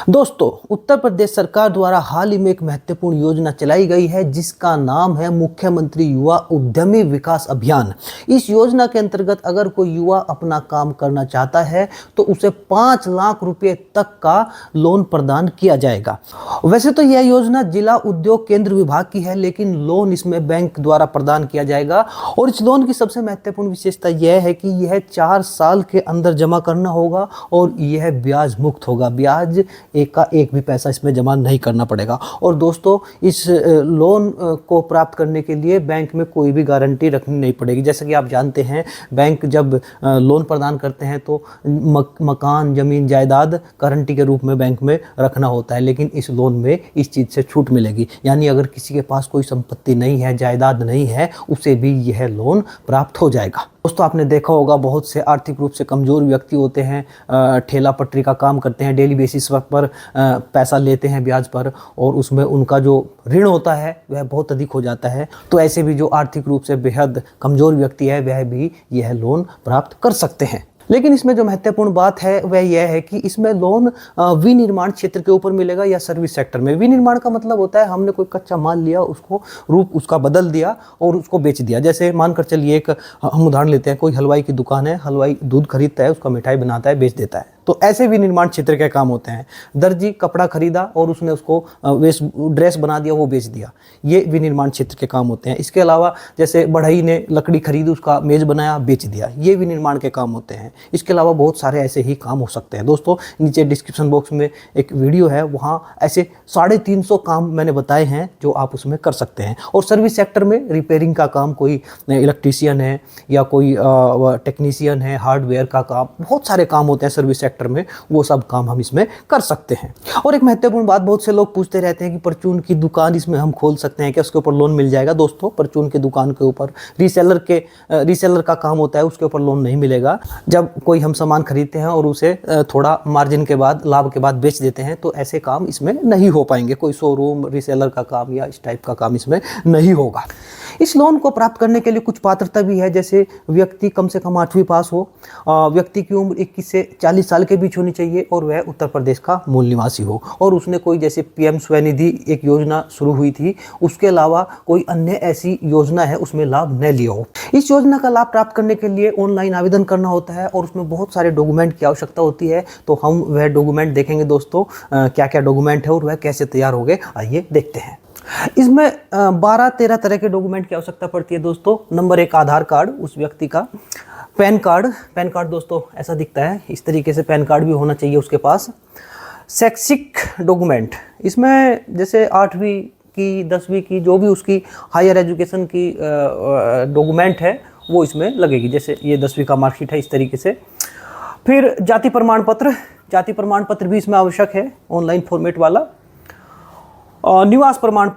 दोस्तों, उत्तर प्रदेश सरकार द्वारा हाल ही में एक महत्वपूर्ण योजना चलाई गई है जिसका नाम है मुख्यमंत्री युवा उद्यमी विकास अभियान। इस योजना के अंतर्गत अगर कोई युवा अपना काम करना चाहता है तो उसे 5 लाख रुपए तक का लोन प्रदान किया जाएगा। वैसे तो यह योजना जिला उद्योग केंद्र विभाग की है, लेकिन लोन इसमें बैंक द्वारा प्रदान किया जाएगा। और इस लोन की सबसे महत्वपूर्ण विशेषता यह है कि यह 4 साल के अंदर जमा करना होगा और यह ब्याज मुक्त होगा। ब्याज एक का एक भी पैसा इसमें जमा नहीं करना पड़ेगा। और दोस्तों, इस लोन को प्राप्त करने के लिए बैंक में कोई भी गारंटी रखनी नहीं पड़ेगी। जैसे कि आप जानते हैं, बैंक जब लोन प्रदान करते हैं तो मकान, जमीन, जायदाद गारंटी के रूप में बैंक में रखना होता है, लेकिन इस लोन में इस चीज़ से छूट मिलेगी। यानी अगर किसी के पास कोई संपत्ति नहीं है, जायदाद नहीं है, उसे भी यह लोन प्राप्त हो जाएगा। दोस्तों, आपने देखा होगा बहुत से आर्थिक रूप से कमज़ोर व्यक्ति होते हैं, ठेला पटरी का काम करते हैं, डेली बेसिस पर पैसा लेते हैं ब्याज पर, और उसमें उनका जो ऋण होता है वह बहुत अधिक हो जाता है। तो ऐसे भी जो आर्थिक रूप से बेहद कमज़ोर व्यक्ति है वह भी यह लोन प्राप्त कर सकते हैं। लेकिन इसमें जो महत्वपूर्ण बात है वह यह है कि इसमें लोन विनिर्माण क्षेत्र के ऊपर मिलेगा या सर्विस सेक्टर में। विनिर्माण का मतलब होता है हमने कोई कच्चा माल लिया, उसको रूप उसका बदल दिया और उसको बेच दिया। जैसे मानकर चलिए, एक हम उदाहरण लेते हैं, कोई हलवाई की दुकान है, हलवाई दूध खरीदता है, उसका मिठाई बनाता है, बेच देता है। तो ऐसे विनिर्माण क्षेत्र के काम होते हैं। दर्जी कपड़ा खरीदा और उसने उसको वेस्ट ड्रेस बना दिया, वो बेच दिया, ये विनिर्माण क्षेत्र के काम होते हैं। इसके अलावा जैसे बढ़ई ने लकड़ी खरीदी, उसका मेज बनाया, बेच दिया, ये विनिर्माण के काम होते हैं। इसके अलावा बहुत सारे ऐसे ही काम हो सकते हैं। दोस्तों, नीचे डिस्क्रिप्शन बॉक्स में एक वीडियो है, वहाँ ऐसे 350 काम मैंने बताए हैं जो आप उसमें कर सकते हैं। और सर्विस सेक्टर में रिपेयरिंग का काम, कोई इलेक्ट्रीशियन है या कोई टेक्नीशियन है, हार्डवेयर का काम, बहुत सारे काम होते हैं सर्विस सेक्टर में, वो सब काम हम इसमें कर सकते हैं। और एक महत्वपूर्ण बात, बहुत से लोग पूछते रहते हैं कि परचून की दुकान इसमें हम खोल सकते हैं क्या, उसके ऊपर लोन मिल जाएगा? दोस्तों, परचून की दुकान के ऊपर रीसेलर का काम होता है, उसके ऊपर लोन नहीं मिलेगा। जब कोई हम सामान खरीदते हैं और उसे थोड़ा मार्जिन के बाद, लाभ के बाद बेच देते हैं, तो ऐसे काम इसमें नहीं हो पाएंगे। कोई शोरूम, रीसेलर का काम या इस टाइप का काम इसमें नहीं होगा। इस लोन को प्राप्त करने के लिए कुछ पात्रता भी है, जैसे व्यक्ति कम से कम 8वीं पास हो, व्यक्ति की उम्र 21 से 40 साल के बीच होनी चाहिए और वह उत्तर प्रदेश का मूल निवासी हो, और उसने कोई, जैसे पीएम स्वनिधि एक योजना शुरू हुई थी, उसके अलावा कोई अन्य ऐसी योजना है उसमें लाभ न लिया हो। इस योजना का लाभ प्राप्त करने के लिए ऑनलाइन आवेदन करना होता है और उसमें बहुत सारे डॉक्यूमेंट की आवश्यकता होती है। तो हम वह डॉक्यूमेंट देखेंगे दोस्तों, क्या क्या डॉक्यूमेंट है और वह कैसे तैयार हो गए, आइए देखते हैं। इसमें 12-13 तरह के डॉक्यूमेंट की आवश्यकता पड़ती है दोस्तों। नंबर 1, आधार कार्ड उस व्यक्ति का। पैन कार्ड दोस्तों ऐसा दिखता है, इस तरीके से पैन कार्ड भी होना चाहिए उसके पास। शैक्षिक डॉक्यूमेंट, इसमें जैसे 8वीं की, 10वीं की, जो भी उसकी हायर एजुकेशन की डॉक्यूमेंट है वो इसमें लगेगी। जैसे ये 10वीं का मार्कशीट है, इस तरीके से। फिर जाति प्रमाण पत्र भी इसमें आवश्यक है, ऑनलाइन फॉर्मेट वाला। निवास प्रमाण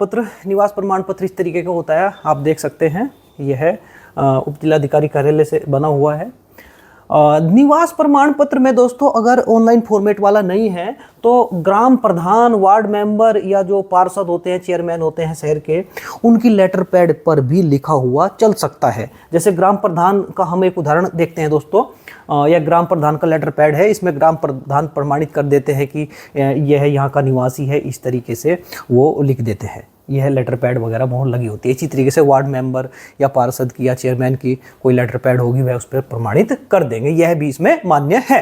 पत्र इस तरीके का होता है, आप देख सकते हैं, यह है उप जिलाधिकारी कार्यालय से बना हुआ है। निवास प्रमाण पत्र में दोस्तों अगर ऑनलाइन फॉर्मेट वाला नहीं है तो ग्राम प्रधान, वार्ड मेंबर या जो पार्षद होते हैं, चेयरमैन होते हैं शहर के, उनकी लेटर पैड पर भी लिखा हुआ चल सकता है। जैसे ग्राम प्रधान का हम एक उदाहरण देखते हैं दोस्तों। यह ग्राम प्रधान का लेटर पैड है, इसमें ग्राम प्रधान प्रमाणित कर देते हैं कि यह यहाँ का निवासी है, इस तरीके से वो लिख देते हैं। यह लेटर पैड वगैरह बहुत लगी होती है। इसी तरीके से वार्ड मेंबर या पार्षद की या चेयरमैन की कोई लेटर पैड होगी, वह उस पर प्रमाणित कर देंगे, यह भी इसमें मान्य है।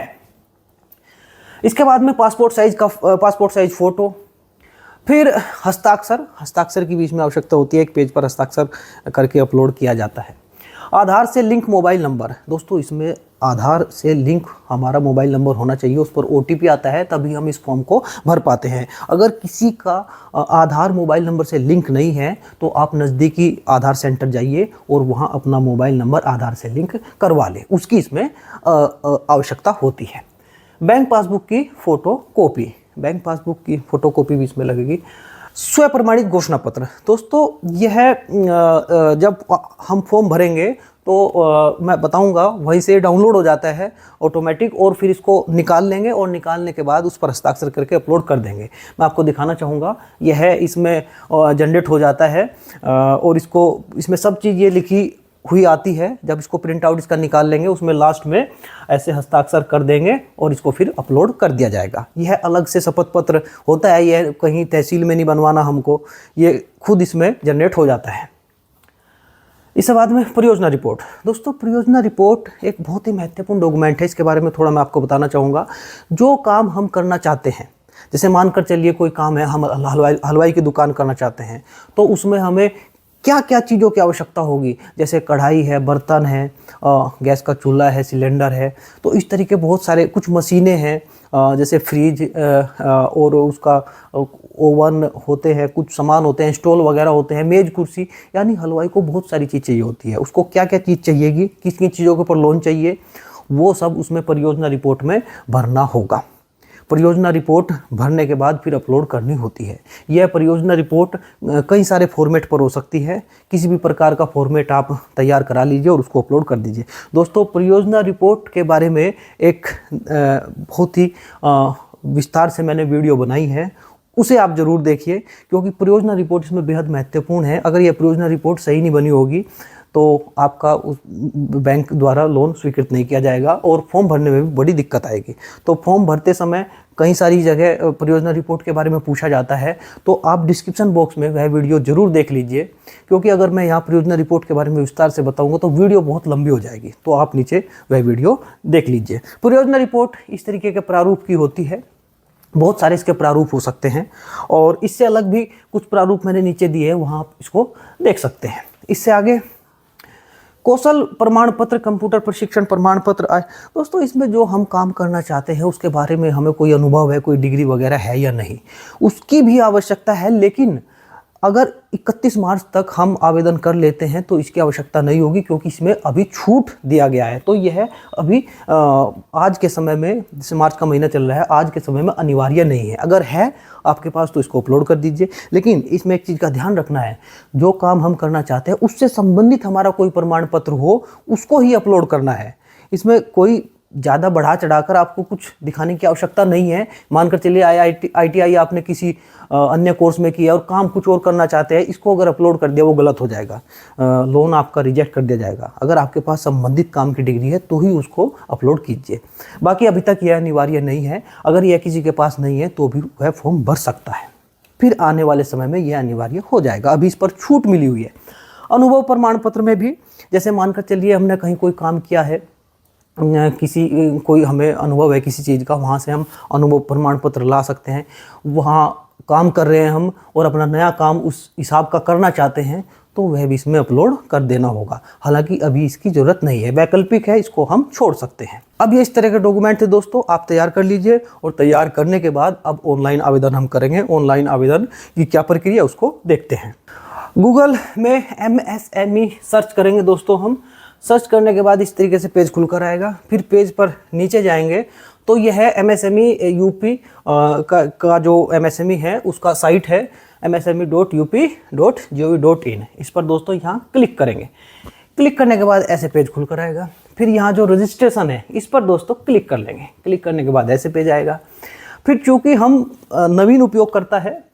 इसके बाद में पासपोर्ट साइज फोटो। फिर हस्ताक्षर की बीच में आवश्यकता होती है, एक पेज पर हस्ताक्षर करके अपलोड किया जाता है। आधार से लिंक मोबाइल नंबर, दोस्तों इसमें आधार से लिंक हमारा मोबाइल नंबर होना चाहिए, उस पर OTP आता है, तभी हम इस फॉर्म को भर पाते हैं। अगर किसी का आधार मोबाइल नंबर से लिंक नहीं है तो आप नज़दीकी आधार सेंटर जाइए और वहां अपना मोबाइल नंबर आधार से लिंक करवा लें, उसकी इसमें आवश्यकता होती है। बैंक पासबुक की फ़ोटोकॉपी भी इसमें लगेगी। स्व प्रमाणित घोषणा पत्र, दोस्तों यह जब हम फॉर्म भरेंगे तो मैं बताऊंगा, वहीं से डाउनलोड हो जाता है ऑटोमेटिक, और फिर इसको निकाल लेंगे और निकालने के बाद उस पर हस्ताक्षर करके अपलोड कर देंगे। मैं आपको दिखाना चाहूँगा, यह इसमें जनरेट हो जाता है और इसमें सब चीज़ ये लिखी हुई आती है, जब इसको प्रिंट आउट इसका निकाल लेंगे, उसमें लास्ट में ऐसे हस्ताक्षर कर देंगे और इसको फिर अपलोड कर दिया जाएगा। यह अलग से शपथ पत्र होता है, यह कहीं तहसील में नहीं बनवाना हमको, ये खुद इसमें जनरेट हो जाता है। इसके बाद में परियोजना रिपोर्ट। दोस्तों परियोजना रिपोर्ट एक बहुत ही महत्वपूर्ण डॉक्यूमेंट है, इसके बारे में थोड़ा मैं आपको बताना चाहूँगा। जो काम हम करना चाहते हैं, जैसे मानकर चलिए कोई काम है, हम हलवाई की दुकान करना चाहते हैं, तो उसमें हमें क्या क्या चीज़ों की आवश्यकता होगी, जैसे कढ़ाई है, बर्तन है, गैस का चूल्हा है, सिलेंडर है, तो इस तरीके बहुत सारे कुछ मशीनें हैं, जैसे फ्रिज और उसका ओवन होते हैं, कुछ सामान होते हैं, स्टॉल वगैरह होते हैं, मेज़ कुर्सी, यानी हलवाई को बहुत सारी चीज़ चाहिए होती है। उसको क्या क्या चीज़ चाहिएगी, किस किन चीज़ों के ऊपर लोन चाहिए, वो सब उसमें परियोजना रिपोर्ट में भरना होगा। परियोजना रिपोर्ट भरने के बाद फिर अपलोड करनी होती है। यह परियोजना रिपोर्ट कई सारे फॉर्मेट पर हो सकती है, किसी भी प्रकार का फॉर्मेट आप तैयार करा लीजिए और उसको अपलोड कर दीजिए। दोस्तों परियोजना रिपोर्ट के बारे में एक बहुत ही विस्तार से मैंने वीडियो बनाई है, उसे आप ज़रूर देखिए, क्योंकि परियोजना रिपोर्ट इसमें बेहद महत्वपूर्ण है। अगर यह परियोजना रिपोर्ट सही नहीं बनी होगी तो आपका उस बैंक द्वारा लोन स्वीकृत नहीं किया जाएगा और फॉर्म भरने में भी बड़ी दिक्कत आएगी। तो फॉर्म भरते समय कई सारी जगह परियोजना रिपोर्ट के बारे में पूछा जाता है, तो आप डिस्क्रिप्शन बॉक्स में वह वीडियो ज़रूर देख लीजिए, क्योंकि अगर मैं यहाँ परियोजना रिपोर्ट के बारे में विस्तार से बताऊँगा तो वीडियो बहुत लंबी हो जाएगी, तो आप नीचे वह वीडियो देख लीजिए। परियोजना रिपोर्ट इस तरीके के प्रारूप की होती है, बहुत सारे इसके प्रारूप हो सकते हैं, और इससे अलग भी कुछ प्रारूप मैंने नीचे दिए हैं, वहाँ आप इसको देख सकते हैं। इससे आगे कौशल प्रमाण पत्र, कंप्यूटर प्रशिक्षण प्रमाण पत्र आए। दोस्तों इसमें जो हम काम करना चाहते हैं उसके बारे में हमें कोई अनुभव है, कोई डिग्री वगैरह है या नहीं, उसकी भी आवश्यकता है, लेकिन अगर 31 मार्च तक हम आवेदन कर लेते हैं तो इसकी आवश्यकता नहीं होगी, क्योंकि इसमें अभी छूट दिया गया है। तो यह अभी आज के समय में, जैसे मार्च का महीना चल रहा है, आज के समय में अनिवार्य नहीं है। अगर है आपके पास तो इसको अपलोड कर दीजिए, लेकिन इसमें एक चीज़ का ध्यान रखना है, जो काम हम करना चाहते हैं उससे संबंधित हमारा कोई प्रमाण पत्र हो, उसको ही अपलोड करना है। इसमें कोई ज़्यादा बढ़ा चढ़ाकर आपको कुछ दिखाने की आवश्यकता नहीं है। मानकर चलिए ITI आपने किसी अन्य कोर्स में किया और काम कुछ और करना चाहते हैं, इसको अगर अपलोड कर दिया वो गलत हो जाएगा, लोन आपका रिजेक्ट कर दिया जाएगा। अगर आपके पास संबंधित काम की डिग्री है तो ही उसको अपलोड कीजिए। बाकी अभी तक यह अनिवार्य नहीं है, अगर यह किसी के पास नहीं है तो भी वह फॉर्म भर सकता है, फिर आने वाले समय में यह अनिवार्य हो जाएगा। अभी इस पर छूट मिली हुई है। अनुभव प्रमाण पत्र में भी, जैसे मानकर चलिए हमने कहीं कोई काम किया है, कोई हमें अनुभव है किसी चीज़ का, वहाँ से हम अनुभव प्रमाण पत्र ला सकते हैं। वहाँ काम कर रहे हैं हम और अपना नया काम उस हिसाब का करना चाहते हैं, तो वह भी इसमें अपलोड कर देना होगा। हालांकि अभी इसकी ज़रूरत नहीं है, वैकल्पिक है, इसको हम छोड़ सकते हैं। अब ये इस तरह के डॉक्यूमेंट थे दोस्तों, आप तैयार कर लीजिए, और तैयार करने के बाद अब ऑनलाइन आवेदन हम करेंगे। ऑनलाइन आवेदन की क्या प्रक्रिया उसको देखते हैं। गूगल में MSME सर्च करेंगे दोस्तों। हम सर्च करने के बाद इस तरीके से पेज खुलकर आएगा। फिर पेज पर नीचे जाएंगे तो यह है MSME UP का जो MSME है उसका साइट है msme.up.gov.in। इस पर दोस्तों यहाँ क्लिक करेंगे। क्लिक करने के बाद ऐसे पेज खुलकर आएगा। फिर यहाँ जो रजिस्ट्रेशन है इस पर दोस्तों क्लिक कर लेंगे। क्लिक करने के बाद ऐसे पेज आएगा। फिर चूँकि हम नवीन उपयोगकर्ता है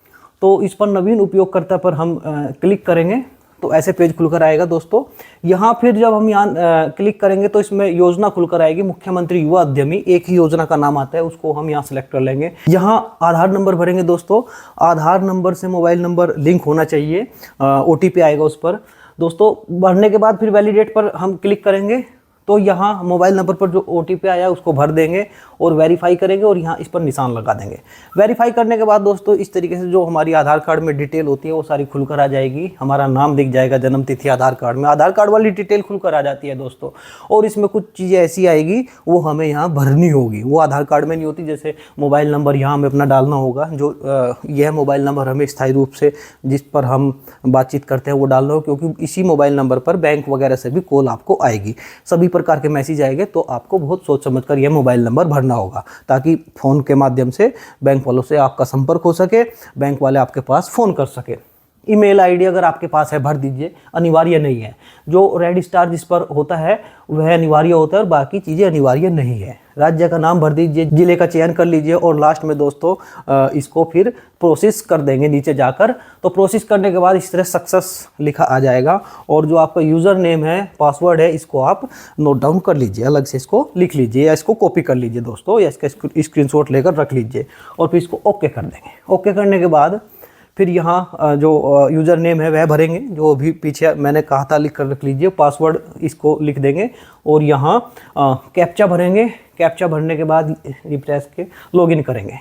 तो इस पर नवीन उपयोगकर्ता पर हम क्लिक करेंगे तो ऐसे पेज खुलकर आएगा दोस्तों। यहाँ फिर जब हम यहाँ क्लिक करेंगे तो इसमें योजना खुलकर आएगी, मुख्यमंत्री युवा उद्यमी। एक ही योजना का नाम आता है, उसको हम यहाँ सेलेक्ट कर लेंगे। यहाँ आधार नंबर भरेंगे दोस्तों। आधार नंबर से मोबाइल नंबर लिंक होना चाहिए। OTP आएगा उस पर दोस्तों। भरने के बाद फिर वैलिडेट पर हम क्लिक करेंगे तो यहाँ मोबाइल नंबर पर जो OTP आया है उसको भर देंगे और वेरीफाई करेंगे और यहाँ इस पर निशान लगा देंगे। वेरीफाई करने के बाद दोस्तों इस तरीके से जो हमारी आधार कार्ड में डिटेल होती है वो सारी खुलकर आ जाएगी। हमारा नाम दिख जाएगा, जन्म तिथि आधार कार्ड में, आधार कार्ड वाली डिटेल खुलकर आ जाती है दोस्तों। और इसमें कुछ चीज़ें ऐसी आएगी वो हमें यहाँ भरनी होगी, वो आधार कार्ड में नहीं होती। जैसे मोबाइल नंबर यहाँ हमें अपना डालना होगा, जो यह मोबाइल नंबर हमें स्थायी रूप से जिस पर हम बातचीत करते हैं वो डालना होगा, क्योंकि इसी मोबाइल नंबर पर बैंक वगैरह से भी कॉल आपको आएगी, सभी प्रकार के मैसेज आएंगे। तो आपको बहुत सोच समझकर यह मोबाइल नंबर भरना होगा, ताकि फ़ोन के माध्यम से बैंक वालों से आपका संपर्क हो सके, बैंक वाले आपके पास फ़ोन कर सके। ईमेल आईडी अगर आपके पास है भर दीजिए, अनिवार्य नहीं है। जो रेड स्टार जिस पर होता है वह अनिवार्य होता है और बाकी चीज़ें अनिवार्य नहीं है। राज्य का नाम भर दीजिए, जिले का चयन कर लीजिए और लास्ट में दोस्तों इसको फिर प्रोसेस कर देंगे नीचे जाकर। तो प्रोसेस करने के बाद इस तरह सक्सेस लिखा आ जाएगा और जो आपका यूज़र नेम है, पासवर्ड है, इसको आप नोट डाउन कर लीजिए, अलग से इसको लिख लीजिए या इसको कॉपी कर लीजिए दोस्तों, या इसका स्क्रीनशॉट लेकर रख लीजिए और फिर इसको ओके कर देंगे। ओके करने के बाद फिर यहाँ जो यूज़र नेम है वह भरेंगे, जो भी पीछे मैंने कहा था लिख कर रख लीजिए। पासवर्ड इसको लिख देंगे और यहाँ कैप्चा भरेंगे। कैप्चा भरने के बाद रिफ्रेश के लॉगिन करेंगे।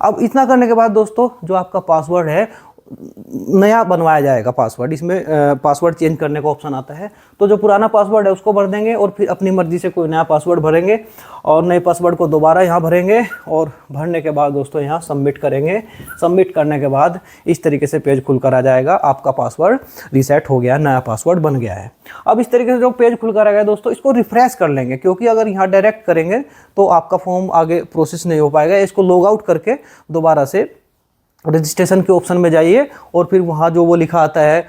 अब इतना करने के बाद दोस्तों जो आपका पासवर्ड है नया बनवाया जाएगा पासवर्ड। इसमें पासवर्ड चेंज करने का ऑप्शन आता है, तो जो पुराना पासवर्ड है उसको भर देंगे और फिर अपनी मर्ज़ी से कोई नया पासवर्ड भरेंगे और नए पासवर्ड को दोबारा यहाँ भरेंगे और भरने के बाद दोस्तों यहाँ सबमिट करेंगे। सबमिट करने के बाद इस तरीके से पेज खुल कर आ जाएगा, आपका पासवर्ड रीसेट हो गया, नया पासवर्ड बन गया है। अब इस तरीके से जो पेज खुल कर आ गया दोस्तों, इसको रिफ्रेश कर लेंगे, क्योंकि अगर यहाँ डायरेक्ट करेंगे तो आपका फॉर्म आगे प्रोसेस नहीं हो पाएगा। इसको लॉग आउट करके दोबारा से रजिस्ट्रेशन के ऑप्शन में जाइए और फिर वहाँ जो वो लिखा आता है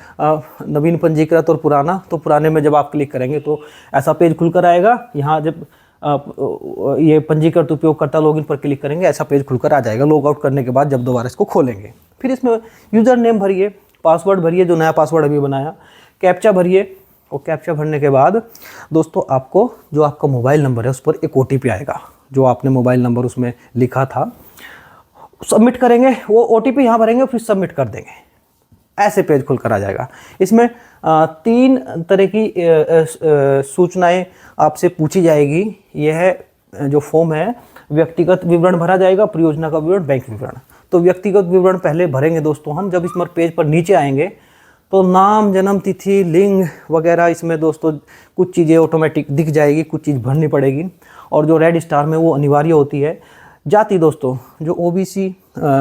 नवीन पंजीकृत और पुराना, तो पुराने में जब आप क्लिक करेंगे तो ऐसा पेज खुलकर आएगा। यहाँ जब ये पंजीकृत उपयोगकर्ता लॉगिन पर क्लिक करेंगे ऐसा पेज खुलकर आ जाएगा। लॉग आउट करने के बाद जब दोबारा इसको खोलेंगे फिर इसमें यूज़र नेम भरिए, पासवर्ड भरिए, जो नया पासवर्ड अभी बनाया, कैप्चा भरिए और कैप्चा भरने के बाद दोस्तों आपको जो आपका मोबाइल नंबर है उस पर एक OTP आएगा, जो आपने मोबाइल नंबर उसमें लिखा था, सबमिट करेंगे। वो OTP यहाँ भरेंगे फिर सबमिट कर देंगे, ऐसे पेज खुल कर आ जाएगा। इसमें 3 तरह की सूचनाएं आपसे पूछी जाएगी। यह जो फॉर्म है व्यक्तिगत विवरण भरा जाएगा, परियोजना का विवरण, बैंक विवरण। तो व्यक्तिगत विवरण पहले भरेंगे दोस्तों हम। जब इस पेज पर नीचे आएंगे तो नाम, जन्म तिथि, लिंग वगैरह इसमें दोस्तों कुछ चीज़ें ऑटोमेटिक दिख जाएगी, कुछ चीज़ भरनी पड़ेगी और जो रेड स्टार में वो अनिवार्य होती है। जाति दोस्तों जो OBC,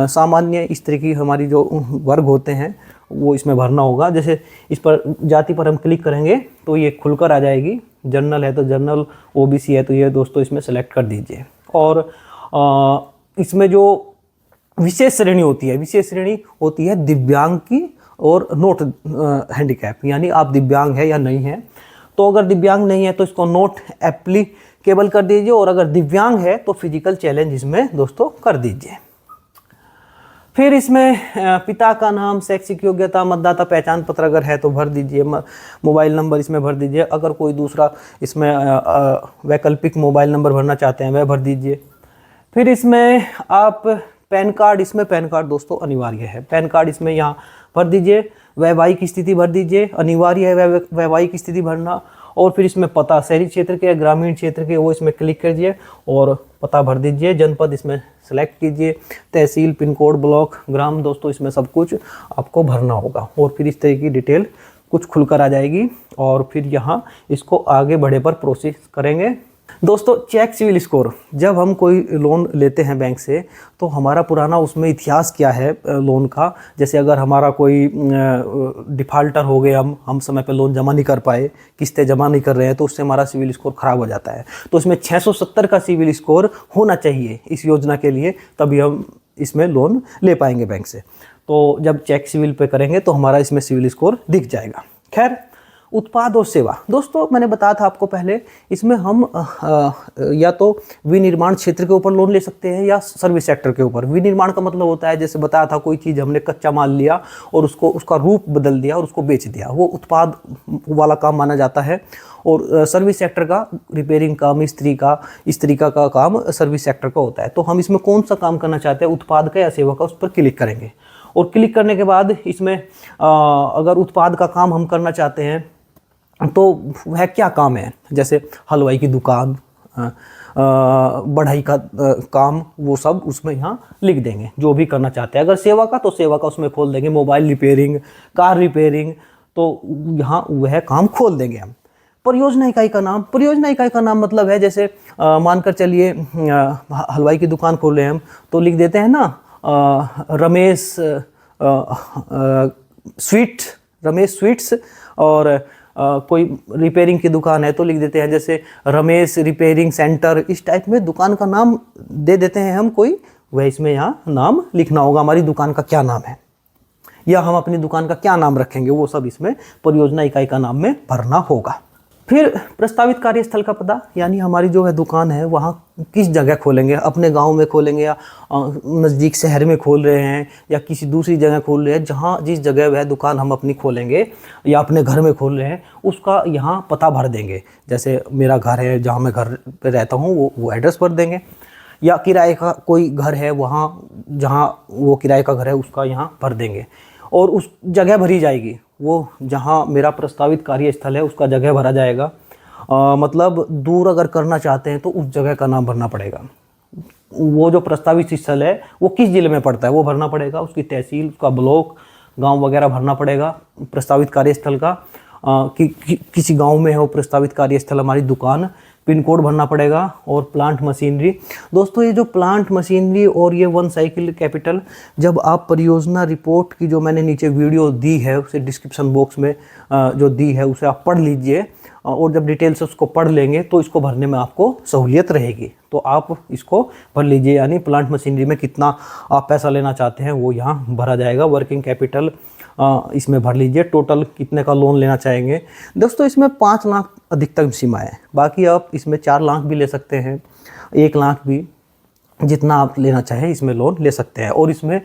सामान्य, इस तरह की हमारी जो वर्ग होते हैं वो इसमें भरना होगा। जैसे इस पर जाति पर हम क्लिक करेंगे तो ये खुलकर आ जाएगी। जनरल है तो जनरल, OBC है तो ये दोस्तों इसमें सेलेक्ट कर दीजिए। और इसमें जो विशेष श्रेणी होती है, विशेष श्रेणी होती है दिव्यांग की और नोट हैंडीकैप, यानी आप दिव्यांग है या नहीं है। तो अगर दिव्यांग नहीं है तो इसको नोट एप्लीकेबल कर दीजिए और अगर दिव्यांग है तो फिजिकल चैलेंज इसमें दोस्तों कर दीजिए। फिर इसमें पिता का नाम, शैक्षिक योग्यता, मतदाता पहचान पत्र अगर है तो भर दीजिए, मोबाइल नंबर इसमें भर दीजिए। अगर कोई दूसरा इसमें वैकल्पिक मोबाइल नंबर भरना चाहते हैं वह भर दीजिए। फिर इसमें आप पैन कार्ड, इसमें पैन कार्ड दोस्तों अनिवार्य है, पैन कार्ड इसमें यहाँ भर दीजिए। वैवाहिक स्थिति भर दीजिए, अनिवार्य है वैवाहिक स्थिति भरना। और फिर इसमें पता, शहरी क्षेत्र के, ग्रामीण क्षेत्र के, वो इसमें क्लिक कीजिए और पता भर दीजिए। जनपद इसमें सेलेक्ट कीजिए, तहसील, पिन कोड, ब्लॉक, ग्राम, दोस्तों इसमें सब कुछ आपको भरना होगा। और फिर इस तरह की डिटेल कुछ खुलकर आ जाएगी और फिर यहाँ इसको आगे बढ़े पर प्रोसेस करेंगे। दोस्तों चेक सिविल स्कोर, जब हम कोई लोन लेते हैं बैंक से तो हमारा पुराना उसमें इतिहास क्या है लोन का। जैसे अगर हमारा कोई डिफ़ाल्टर हो गए, हम समय पे लोन जमा नहीं कर पाए, किस्तें जमा नहीं कर रहे हैं, तो उससे हमारा सिविल स्कोर ख़राब हो जाता है। तो इसमें 670 का सिविल स्कोर होना चाहिए इस योजना के लिए, तभी हम इसमें लोन ले पाएंगे बैंक से। तो जब चेक सिविल पे करेंगे तो हमारा इसमें सिविल स्कोर दिख जाएगा। खैर, उत्पाद और सेवा दोस्तों मैंने बताया था आपको पहले, इसमें हम या तो विनिर्माण क्षेत्र के ऊपर लोन ले सकते हैं या सर्विस सेक्टर के ऊपर। विनिर्माण का मतलब होता है, जैसे बताया था, कोई चीज़ हमने कच्चा माल लिया और उसका रूप बदल दिया और उसको बेच दिया, वो उत्पाद वाला काम माना जाता है। और सर्विस सेक्टर का रिपेयरिंग काम, इस्त्री का काम सर्विस सेक्टर का होता है। तो हम इसमें कौन सा काम करना चाहते हैं, उत्पाद का या सेवा का, उस पर क्लिक करेंगे। और क्लिक करने के बाद इसमें अगर उत्पाद का काम हम करना चाहते हैं तो वह क्या काम है, जैसे हलवाई की दुकान, बढ़ाई का काम, वो सब उसमें यहाँ लिख देंगे जो भी करना चाहते हैं। अगर सेवा का तो सेवा का उसमें खोल देंगे, मोबाइल रिपेयरिंग, कार रिपेयरिंग, तो यहाँ वह काम खोल देंगे हम। परियोजना इकाई का नाम, परियोजना इकाई का नाम मतलब है, जैसे मानकर चलिए हलवाई की दुकान खोल रहे हैं हम, तो लिख देते हैं ना रमेश स्वीट्स। और कोई रिपेयरिंग की दुकान है तो लिख देते हैं जैसे रमेश रिपेयरिंग सेंटर। इस टाइप में दुकान का नाम दे देते हैं हम कोई, वह इसमें यहाँ नाम लिखना होगा, हमारी दुकान का क्या नाम है। या हम अपनी दुकान का क्या नाम रखेंगे, वो सब इसमें परियोजना इकाई का नाम में भरना होगा। फिर प्रस्तावित कार्यस्थल का पता, यानी हमारी जो है दुकान है वहाँ किस जगह खोलेंगे, अपने गांव में खोलेंगे या नज़दीक शहर में खोल रहे हैं या किसी दूसरी जगह खोल रहे हैं, जहाँ जिस जगह वह दुकान हम अपनी खोलेंगे या अपने घर में खोल रहे हैं उसका यहाँ पता भर देंगे। जैसे मेरा घर है जहाँ मैं घर पे रहता हूँ वो एड्रेस भर देंगे, या किराए का कोई घर है वहाँ जहाँ वो किराए का घर है उसका यहाँ भर देंगे, और उस जगह भरी जाएगी, वो जहाँ मेरा प्रस्तावित कार्यस्थल है उसका जगह भरा जाएगा। मतलब दूर अगर करना चाहते हैं तो उस जगह का नाम भरना पड़ेगा। वो जो प्रस्तावित स्थल है वो किस जिले में पड़ता है वो भरना पड़ेगा, उसकी तहसील, उसका ब्लॉक, गांव वगैरह भरना पड़ेगा प्रस्तावित कार्यस्थल का। किसी गांव में है वो प्रस्तावित कार्यस्थल हमारी दुकान, पिन कोड भरना पड़ेगा। और प्लांट मशीनरी, दोस्तों ये जो प्लांट मशीनरी और ये 1 साइकिल कैपिटल, जब आप परियोजना रिपोर्ट की जो मैंने नीचे वीडियो दी है उसे डिस्क्रिप्शन बॉक्स में जो दी है उसे आप पढ़ लीजिए, और जब डिटेल से उसको पढ़ लेंगे तो इसको भरने में आपको सहूलियत रहेगी। तो आप इसको भर लीजिए, यानी प्लांट मशीनरी में कितना आप पैसा लेना चाहते हैं वो यहाँ भरा जाएगा। वर्किंग कैपिटल इसमें भर लीजिए, टोटल कितने का लोन लेना चाहेंगे। दोस्तों इसमें 5 लाख अधिकतम सीमा है, बाकी आप इसमें 4 लाख भी ले सकते हैं, 1 लाख भी, जितना आप लेना चाहें इसमें लोन ले सकते हैं। और इसमें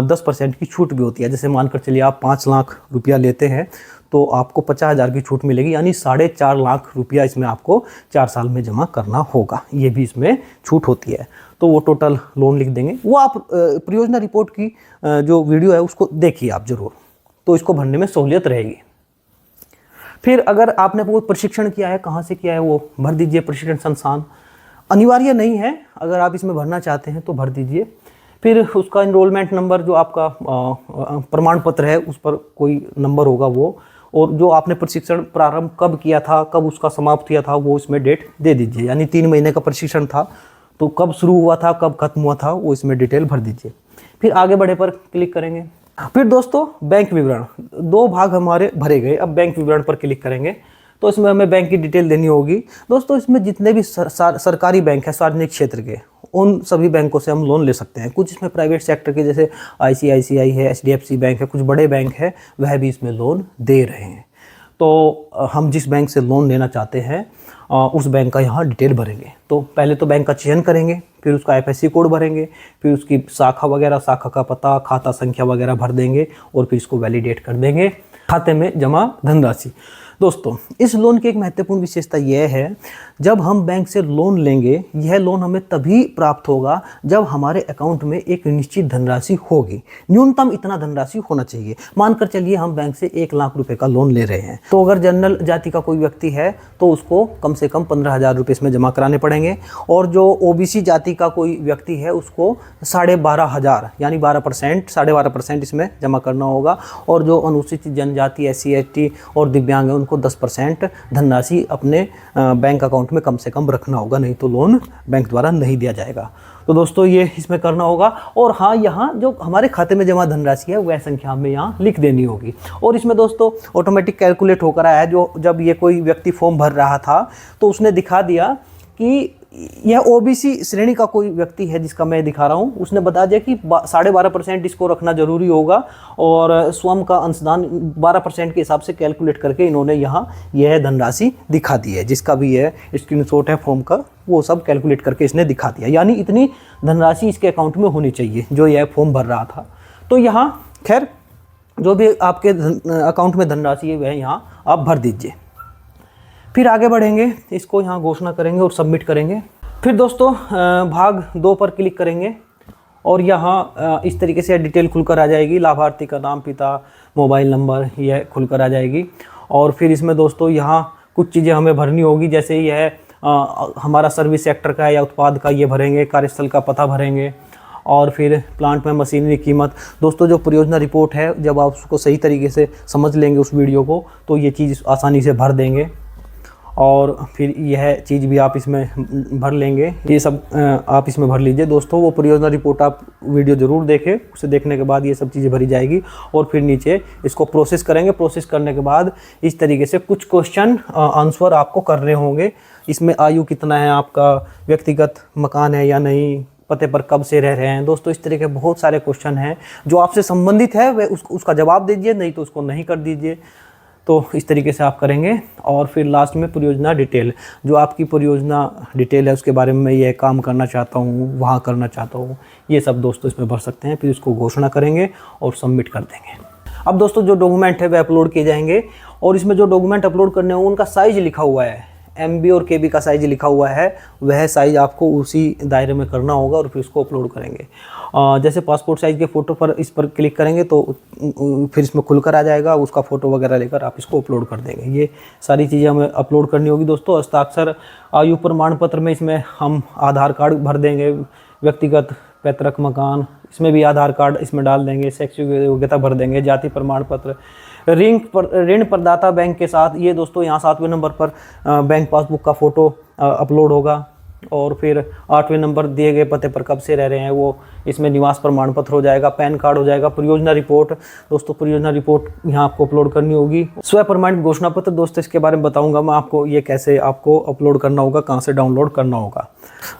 10% की छूट भी होती है। जैसे मानकर चलिए आप 5 लाख रुपया लेते हैं तो आपको 50,000 की छूट मिलेगी, यानी 4.5 लाख रुपया इसमें आपको 4 साल में जमा करना होगा, ये भी इसमें छूट होती है। तो वो टोटल लोन लिख देंगे। वो आप परियोजना रिपोर्ट की जो वीडियो है उसको देखिए आप ज़रूर, तो इसको भरने में सहूलियत रहेगी। फिर अगर आपने कोई प्रशिक्षण किया है, कहाँ से किया है वो भर दीजिए। प्रशिक्षण संस्थान अनिवार्य नहीं है, अगर आप इसमें भरना चाहते हैं तो भर दीजिए। फिर उसका इनरोलमेंट नंबर, जो आपका प्रमाण पत्र है उस पर कोई नंबर होगा वो, और जो आपने प्रशिक्षण प्रारंभ कब किया था, कब उसका समाप्त किया था, वो इसमें डेट दे दीजिए। यानी 3 महीने का प्रशिक्षण था तो कब शुरू हुआ था, कब खत्म हुआ था, वो इसमें डिटेल भर दीजिए। फिर आगे बढ़े पर क्लिक करेंगे। फिर दोस्तों बैंक विवरण, 2 भाग हमारे भरे गए। अब बैंक विवरण पर क्लिक करेंगे तो इसमें हमें बैंक की डिटेल देनी होगी। दोस्तों इसमें जितने भी सरकारी बैंक है सार्वजनिक क्षेत्र के, उन सभी बैंकों से हम लोन ले सकते हैं। कुछ इसमें प्राइवेट सेक्टर के जैसे ICICI है, HDFC बैंक है, कुछ बड़े बैंक है वह भी इसमें लोन दे रहे हैं। तो हम जिस बैंक से लोन लेना चाहते हैं उस बैंक का यहाँ डिटेल भरेंगे। तो पहले तो बैंक का चयन करेंगे, फिर उसका FSC कोड भरेंगे, फिर उसकी शाखा वगैरह, शाखा का पता, खाता संख्या वगैरह भर देंगे, और फिर इसको वैलिडेट कर देंगे, खाते में जमा धनराशि। दोस्तों इस लोन की एक महत्वपूर्ण विशेषता यह है, जब हम बैंक से लोन लेंगे यह लोन हमें तभी प्राप्त होगा जब हमारे अकाउंट में एक निश्चित धनराशि होगी। न्यूनतम इतना धनराशि होना चाहिए। मानकर चलिए हम बैंक से 1 लाख रुपए का लोन ले रहे हैं, तो अगर जनरल जाति का कोई व्यक्ति है तो उसको कम से कम 15,000 रुपये इसमें जमा कराने पड़ेंगे, और जो OBC जाति का कोई व्यक्ति है उसको 12,500 यानी 12%, 12.5% इसमें जमा करना होगा, और जो अनुसूचित जनजाति, SC ST और दिव्यांग है उनको 10% धनराशि अपने बैंक अकाउंट में कम से कम रखना होगा, नहीं तो लोन बैंक द्वारा नहीं दिया जाएगा। तो दोस्तों ये इसमें करना होगा। और हाँ, यहाँ जो हमारे खाते में जमा धनराशि है वह संख्या हमें यहाँ लिख देनी होगी। और इसमें दोस्तों ऑटोमेटिक कैलकुलेट होकर आया है। जो जब ये कोई व्यक्ति फॉर्म भर रहा था तो उसने दिखा दिया कि यह OBC श्रेणी का कोई व्यक्ति है जिसका मैं दिखा रहा हूँ। उसने बता दिया कि 12.5% इसको रखना जरूरी होगा, और स्वयं का अंशदान 12% के हिसाब से कैलकुलेट करके इन्होंने यहाँ यह धनराशि दिखा दी है। जिसका भी यह स्क्रीनशॉट है फॉर्म का वो सब कैलकुलेट करके इसने दिखा दिया, यानी इतनी धनराशि इसके अकाउंट में होनी चाहिए जो यह फॉर्म भर रहा था। तो यहाँ खैर जो भी आपके अकाउंट में धनराशि है वह यहाँ आप भर दीजिए। फिर आगे बढ़ेंगे, इसको यहाँ घोषणा करेंगे और सबमिट करेंगे। फिर दोस्तों भाग 2 पर क्लिक करेंगे और यहाँ इस तरीके से डिटेल खुलकर आ जाएगी। लाभार्थी का नाम, पिता, मोबाइल नंबर यह खुलकर आ जाएगी। और फिर इसमें दोस्तों यहाँ कुछ चीज़ें हमें भरनी होगी, जैसे यह हमारा सर्विस सेक्टर का या उत्पाद का ये भरेंगे, कार्यस्थल का पता भरेंगे, और फिर प्लांट में मशीनरी कीमत। दोस्तों जो परियोजना रिपोर्ट है जब आप उसको सही तरीके से समझ लेंगे उस वीडियो को तो ये चीज़ आसानी से भर देंगे, और फिर यह चीज़ भी आप इसमें भर लेंगे। ये सब आप इसमें भर लीजिए। दोस्तों वो परियोजना रिपोर्ट आप वीडियो ज़रूर देखें, उसे देखने के बाद ये सब चीज़ें भरी जाएगी। और फिर नीचे इसको प्रोसेस करेंगे। प्रोसेस करने के बाद इस तरीके से कुछ क्वेश्चन आंसर आपको करने होंगे। इसमें आयु कितना है आपका, व्यक्तिगत मकान है या नहीं, पते पर कब से रह रहे हैं। दोस्तों इस तरह के बहुत सारे क्वेश्चन हैं जो आपसे संबंधित है, वह उसका जवाब दीजिए, नहीं तो उसको नहीं कर दीजिए। तो इस तरीके से आप करेंगे। और फिर लास्ट में परियोजना डिटेल, जो आपकी परियोजना डिटेल है उसके बारे में, मैं ये काम करना चाहता हूँ, वहाँ करना चाहता हूँ, ये सब दोस्तों इसमें भर सकते हैं। फिर इसको घोषणा करेंगे और सबमिट कर देंगे। अब दोस्तों जो डॉक्यूमेंट है वह अपलोड किए जाएंगे, और इसमें जो डॉक्यूमेंट अपलोड करने होंगे उनका साइज़ लिखा हुआ है, MB और KB का साइज़ लिखा हुआ है, वह साइज़ आपको उसी दायरे में करना होगा और फिर उसको अपलोड करेंगे। जैसे पासपोर्ट साइज़ के फ़ोटो पर इस पर क्लिक करेंगे तो फिर इसमें खुलकर आ जाएगा, उसका फ़ोटो वगैरह लेकर आप इसको अपलोड कर देंगे। ये सारी चीज़ें हमें अपलोड करनी होगी दोस्तों। हस्ताक्षर आयु प्रमाण पत्र में इसमें हम आधार कार्ड भर देंगे, व्यक्तिगत पैतृक मकान, इसमें भी आधार कार्ड इसमें डाल देंगे, शैक्षिक योग्यता भर देंगे, जाति प्रमाण पत्र, ऋण प्रदाता बैंक के साथ, ये दोस्तों यहाँ 7वें नंबर पर बैंक पासबुक का फ़ोटो अपलोड होगा। और फिर 8वें नंबर दिए गए पते पर कब से रह रहे हैं वो इसमें निवास प्रमाण पत्र हो जाएगा, पैन कार्ड हो जाएगा। परियोजना रिपोर्ट, दोस्तों परियोजना रिपोर्ट यहाँ आपको अपलोड करनी होगी। स्व प्रमाणित घोषणा पत्र, दोस्तों इसके बारे में बताऊंगा मैं आपको, ये कैसे आपको अपलोड करना होगा, कहाँ से डाउनलोड करना होगा।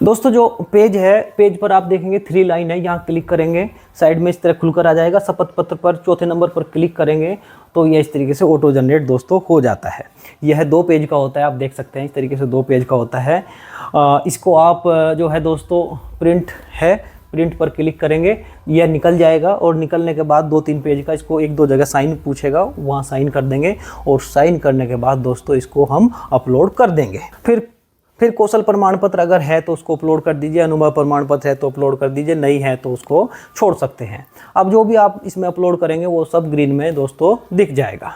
दोस्तों जो पेज है, पेज पर आप देखेंगे 3 लाइन है, यहाँ क्लिक करेंगे, साइड में इस तरह खुलकर आ जाएगा। शपथ पत्र पर 4थे नंबर पर क्लिक करेंगे तो यह इस तरीके से ऑटो जनरेट दोस्तों हो जाता है। यह 2 पेज का होता है, आप देख सकते हैं इस तरीके से 2 पेज का होता है। इसको आप जो है दोस्तों प्रिंट है, प्रिंट पर क्लिक करेंगे, यह निकल जाएगा, और निकलने के बाद 2-3 पेज का इसको 1-2 जगह साइन पूछेगा, वहाँ साइन कर देंगे, और साइन करने के बाद दोस्तों इसको हम अपलोड कर देंगे। फिर कौशल प्रमाण पत्र अगर है तो उसको अपलोड कर दीजिए, अनुभव प्रमाण पत्र है तो अपलोड कर दीजिए, नहीं है तो उसको छोड़ सकते हैं। अब जो भी आप इसमें अपलोड करेंगे वो सब ग्रीन में दोस्तों दिख जाएगा।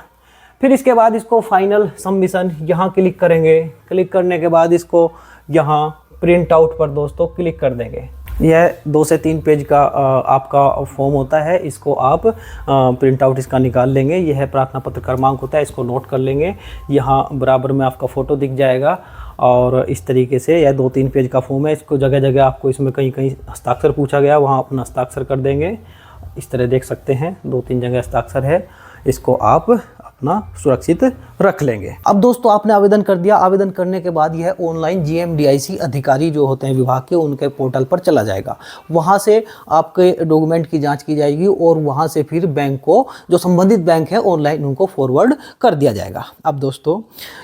फिर इसके बाद इसको फाइनल सबमिशन यहाँ क्लिक करेंगे, क्लिक करने के बाद इसको यहाँ प्रिंट आउट पर दोस्तों क्लिक कर देंगे। यह 2 से 3 पेज का आपका फॉर्म होता है, इसको आप प्रिंट आउट इसका निकाल लेंगे। यह प्रार्थना पत्र क्रमांक होता है, इसको नोट कर लेंगे। यहाँ बराबर में आपका फ़ोटो दिख जाएगा, और इस तरीके से यह 2-3 पेज का फॉर्म है। इसको जगह जगह आपको इसमें कहीं कहीं हस्ताक्षर पूछा गया, वहाँ अपना हस्ताक्षर कर देंगे। इस तरह देख सकते हैं 2-3 जगह हस्ताक्षर है, इसको आप अपना सुरक्षित रख लेंगे। अब दोस्तों आपने आवेदन कर दिया, आवेदन करने के बाद यह ऑनलाइन GMDIC अधिकारी जो होते हैं विभाग के, उनके पोर्टल पर चला जाएगा। वहां से आपके डॉक्यूमेंट की जांच की जाएगी, और वहां से फिर बैंक को, जो संबंधित बैंक है, ऑनलाइन उनको फॉरवर्ड कर दिया जाएगा। अब दोस्तों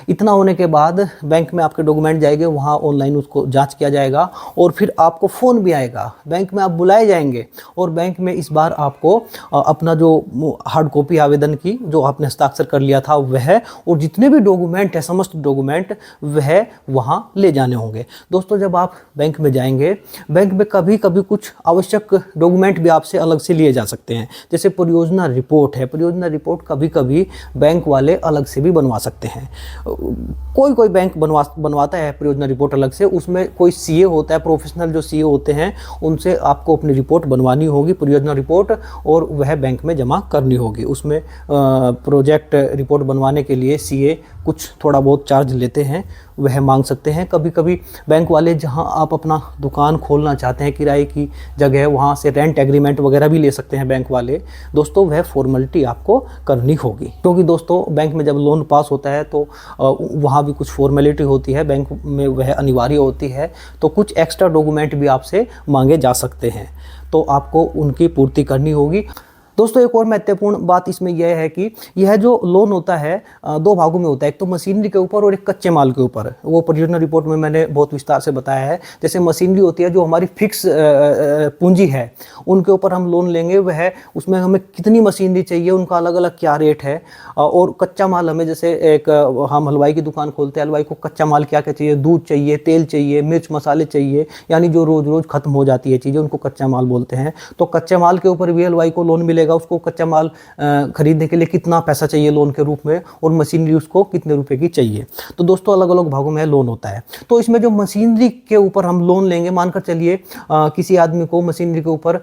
इतना होने के बाद बैंक में आपके डॉक्यूमेंट जाएंगे, वहाँ ऑनलाइन उसको जाँच किया जाएगा, और फिर आपको फ़ोन भी आएगा, बैंक में आप बुलाए जाएंगे, और बैंक में इस बार आपको अपना जो हार्ड कॉपी आवेदन की जो आपने हस्ताक्षर कर लिया था वह, और जितने भी डॉक्यूमेंट है, समस्त डॉक्यूमेंट वह वहां ले जाने होंगे। दोस्तों जब आप बैंक में जाएंगे, बैंक में कभी कभी कुछ आवश्यक डॉक्यूमेंट भी आपसे अलग से लिए जा सकते हैं। जैसे परियोजना रिपोर्ट है, परियोजना रिपोर्ट कभी कभी बैंक वाले अलग से भी बनवा सकते हैं। कोई बैंक बनवाता है परियोजना रिपोर्ट अलग से, उसमें कोई CA होता है, प्रोफेशनल जो CA होते हैं, उनसे आपको अपनी रिपोर्ट बनवानी होगी, परियोजना रिपोर्ट, और वह बैंक में जमा करनी होगी। उसमें प्रोजेक्ट रिपोर्ट बनवाने के लिए CA कुछ थोड़ा बहुत चार्ज लेते हैं, वह मांग सकते हैं। कभी कभी बैंक वाले जहां आप अपना दुकान खोलना चाहते हैं, किराए की जगह है, वहां से रेंट एग्रीमेंट वगैरह भी ले सकते हैं बैंक वाले। दोस्तों वह फॉर्मेलिटी आपको करनी होगी, क्योंकि दोस्तों बैंक में जब लोन पास होता है तो वहाँ भी कुछ फॉर्मेलिटी होती है, बैंक में वह अनिवार्य होती है, तो कुछ एक्स्ट्रा डॉक्यूमेंट भी आपसे मांगे जा सकते हैं, तो आपको उनकी पूर्ति करनी होगी। दोस्तों एक और महत्वपूर्ण बात इसमें यह है कि यह जो लोन होता है 2 भागों में होता है, एक तो मशीनरी के ऊपर और एक कच्चे माल के ऊपर। वो परियोजना रिपोर्ट में मैंने बहुत विस्तार से बताया है। जैसे मशीनरी होती है जो हमारी फिक्स पूंजी है, उनके ऊपर हम लोन लेंगे, वह उसमें हमें कितनी मशीनरी चाहिए, उनका अलग अलग क्या रेट है। और कच्चा माल हमें, जैसे एक हम हलवाई की दुकान खोलते हैं, हलवाई को कच्चा माल क्या क्या चाहिए, दूध चाहिए, तेल चाहिए, मिर्च मसाले चाहिए, यानी जो रोज़ रोज़ खत्म हो जाती है चीज़ें, उनको कच्चा माल बोलते हैं। तो कच्चे माल के ऊपर भी हलवाई को लोन मिलेगा, उसको कच्चा माल खरीदने के लिए कितना पैसा चाहिए लोन के रूप में, और मशीनरी उसको कितने रुपए की चाहिए। तो दोस्तों अलग अलग भागों में लोन होता है। तो इसमें जो मशीनरी के ऊपर हम लोन लेंगे, मानकर चलिए किसी आदमी को मशीनरी के ऊपर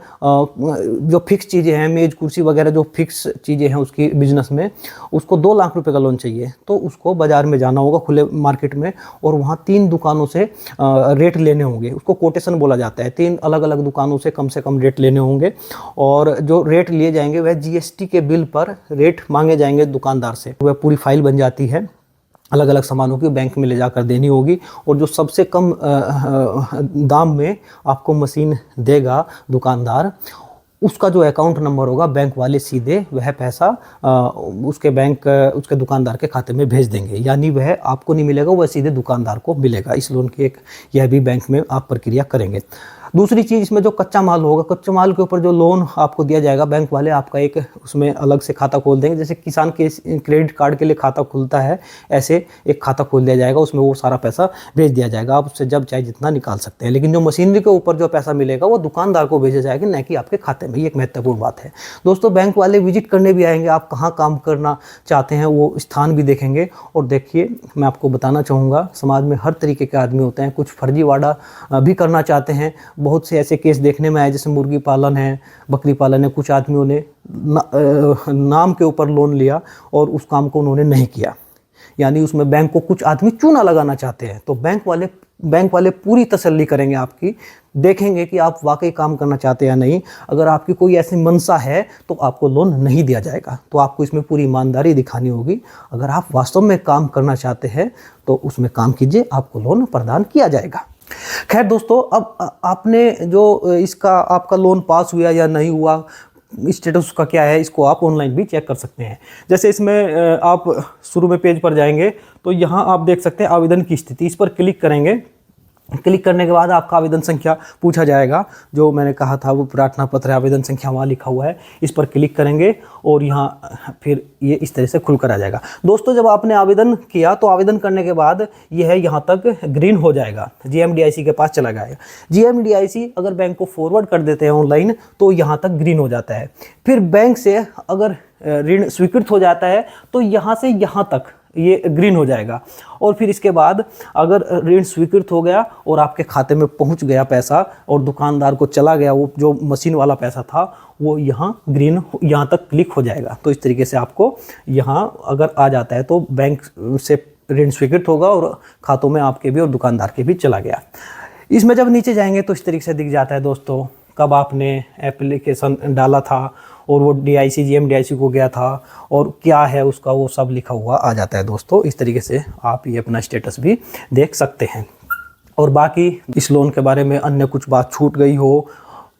जो फिक्स चीज़ें हैं, मेज कुर्सी वगैरह जो फिक्स चीज़ें हैं उसकी बिजनेस में, उसको 2 लाख रुपए का लोन चाहिए। तो उसको बाजार में जाना होगा, खुले मार्केट में, और वहाँ 3 दुकानों से रेट लेने होंगे। उसको कोटेशन बोला जाता है। 3 अलग अलग दुकानों से कम रेट लेने होंगे, और जो रेट लिए जाएंगे वह GST के बिल पर रेट मांगे जाएंगे दुकानदार से। वह पूरी फाइल बन जाती है। अलग अलग सामानों की बैंक में ले जाकर देनी होगी, और जो सबसे कम दाम में आपको मशीन देगा दुकानदार, उसका जो अकाउंट नंबर होगा बैंक वाले सीधे वह पैसा उसके दुकानदार के खाते में भेज देंगे, यानी वह आपको नहीं मिलेगा, वह सीधे दुकानदार को मिलेगा। इस लोन की एक यह भी बैंक में आप प्रक्रिया करेंगे। दूसरी चीज़, इसमें जो कच्चा माल होगा, कच्चे माल के ऊपर जो लोन आपको दिया जाएगा, बैंक वाले आपका एक उसमें अलग से खाता खोल देंगे। जैसे किसान के क्रेडिट कार्ड के लिए खाता खुलता है, ऐसे एक खाता खोल दिया जाएगा, उसमें वो सारा पैसा भेज दिया जाएगा। आप उससे जब चाहे जितना निकाल सकते हैं, लेकिन जो मशीनरी के ऊपर जो पैसा मिलेगा वो दुकानदार को भेजा जाएगा, न कि आपके खाते में। ये एक महत्वपूर्ण बात है दोस्तों। बैंक वाले विजिट करने भी आएंगे, आप कहाँ काम करना चाहते हैं वो स्थान भी देखेंगे। और देखिए, मैं आपको बताना चाहूँगा, समाज में हर तरीके के आदमी होते हैं। कुछ फर्जीवाड़ा भी करना चाहते हैं। बहुत से ऐसे केस देखने में आए, जैसे मुर्गी पालन है, बकरी पालन है, कुछ आदमियों ने नाम के ऊपर लोन लिया और उस काम को उन्होंने नहीं किया, यानी उसमें बैंक को कुछ आदमी चूना लगाना चाहते हैं। तो बैंक वाले पूरी तसल्ली करेंगे आपकी, देखेंगे कि आप वाकई काम करना चाहते हैं या नहीं। अगर आपकी कोई ऐसी मंशा है तो आपको लोन नहीं दिया जाएगा। तो आपको इसमें पूरी ईमानदारी दिखानी होगी। अगर आप वास्तव में काम करना चाहते हैं तो उसमें काम कीजिए, आपको लोन प्रदान किया जाएगा। खैर दोस्तों, अब आपने जो इसका आपका लोन पास हुआ या नहीं हुआ, स्टेटस उसका क्या है, इसको आप ऑनलाइन भी चेक कर सकते हैं। जैसे इसमें आप शुरू में पेज पर जाएंगे तो यहाँ आप देख सकते हैं आवेदन की स्थिति। इस पर क्लिक करेंगे। क्लिक करने के बाद आपका आवेदन संख्या पूछा जाएगा, जो मैंने कहा था वो प्रार्थना पत्र आवेदन संख्या वहाँ लिखा हुआ है। इस पर क्लिक करेंगे और यहाँ फिर ये इस तरह से खुलकर आ जाएगा। दोस्तों, जब आपने आवेदन किया तो आवेदन करने के बाद ये है यहाँ तक ग्रीन हो जाएगा, GMDIC के पास चला जाएगा। GMDIC अगर बैंक को फॉरवर्ड कर देते हैं ऑनलाइन तो यहाँ तक ग्रीन हो जाता है। फिर बैंक से अगर ऋण स्वीकृत हो जाता है तो यहाँ से यहाँ तक ये ग्रीन हो जाएगा। और फिर इसके बाद अगर ऋण स्वीकृत हो गया और आपके खाते में पहुंच गया पैसा और दुकानदार को चला गया वो जो मशीन वाला पैसा था, वो यहाँ ग्रीन यहाँ तक क्लिक हो जाएगा। तो इस तरीके से आपको यहाँ अगर आ जाता है तो बैंक से ऋण स्वीकृत होगा और खातों में आपके भी और दुकानदार के भी चला गया। इसमें जब नीचे जाएंगे तो इस तरीके से दिख जाता है दोस्तों, कब आपने एप्लीकेशन डाला था और वो GMDIC को गया था और क्या है उसका, वो सब लिखा हुआ आ जाता है दोस्तों। इस तरीके से आप ये अपना स्टेटस भी देख सकते हैं। और बाकी इस लोन के बारे में अन्य कुछ बात छूट गई हो,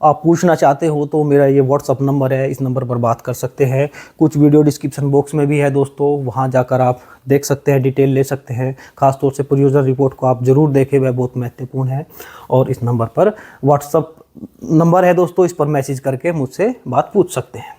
आप पूछना चाहते हो तो मेरा ये WhatsApp नंबर है, इस नंबर पर बात कर सकते हैं। कुछ वीडियो डिस्क्रिप्शन बॉक्स में भी है दोस्तों, वहाँ जाकर आप देख सकते हैं, डिटेल ले सकते हैं। खासतौर से परियोजना रिपोर्ट को आप ज़रूर देखें, वह बहुत महत्वपूर्ण है। और इस नंबर पर WhatsApp नंबर है दोस्तों, इस पर मैसेज करके मुझसे बात पूछ सकते हैं।